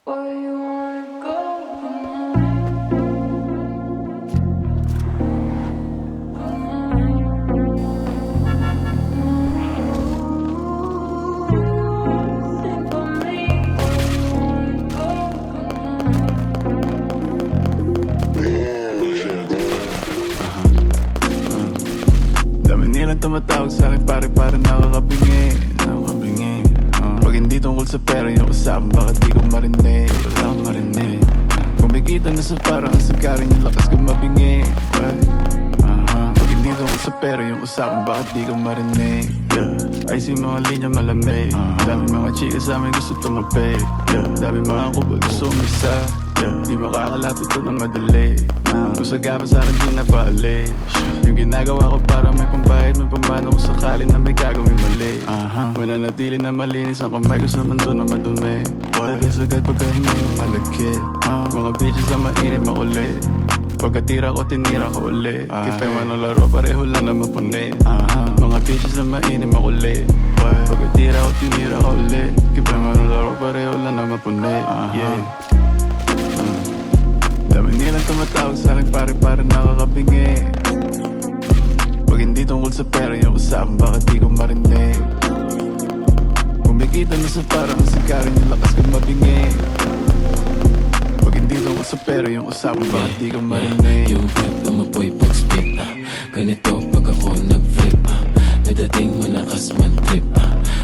Why you wanna go think of me? Dami nilang tumatawag sa akin pare nakakabingi Pag hindi tungkol sa pera yung usapan, bakit di ko marinig? Wala akong marinig. Kumikita na sa parang ang sagarin yung lakas ko mabingi. Pag hindi tungkol sa pera yung usapan, bakit di ko marinig? Ay si mga linya malamig. Dami mga chika sa amin gusto tumabi. Dami mga kubal gusto umisa. Di makakalapit ko na madali. Kung sagapa sa akin di napali. Yung ginagawa ko para may pambayad, may pambano kung sakali na may gagawin mali. Mananatili na malinis ang kamay ko sa mundo na madumi. Dahil sagad pagkahinga yung malagkit. Mga bitches na mainit makulit. Pagkatira ko, tinira ko ulit. Kipay man ang laro, pareho lang naman punit. Mga bitches na mainit makulit. Pagkatira ko, tinira ko ulit. Kipay man ang laro, pareho lang naman punit. Dami nilang tumatawag sa akin pare nakakabingi. Pag hindi tungkol sa pera yung usapan, bakit di ko marinig? Kumikita na sa parang sikarin yung lakas ko mabingi. Pag hindi tungkol sa pera yung usapan, bakit di ko marinig? Yung rap umapoy pag spit ganito pag ako nag-flip may dating malakas man trip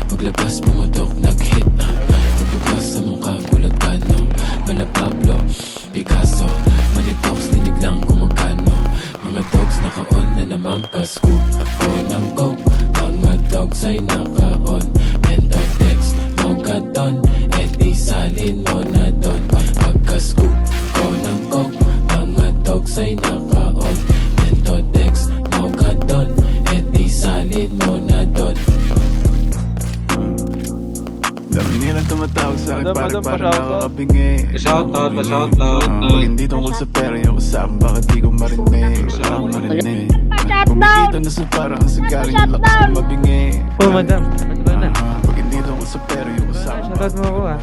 paglabas pumutok nag-hit pagbukas sa mukha bulag pano Mala Pablo, Picasso Manitox, dinig lang kumagkano mga dogs naka-on na naman pa-scoop ako ng coke mga dogs ay naka-on Mendotex, Mogadon edi salin mo na doon pagka-scoop ko ng coke mga dogs ay naka-on Mendotex, Mogadon edi salin mo na doon. Dami nilang tumatawag sa akin pare nakakabingi. Pa-shoutout. Pag hindi tungkol sa pera yung usapan, bakit di ko marinig? Wala akong marinig. Kumikita na sa parang ang sagarin yung lakas ko mabingi. Oh, madam. Ba't ba na? Pag hindi tungkol sa pera yung usapan, Shoutout mo ako ah.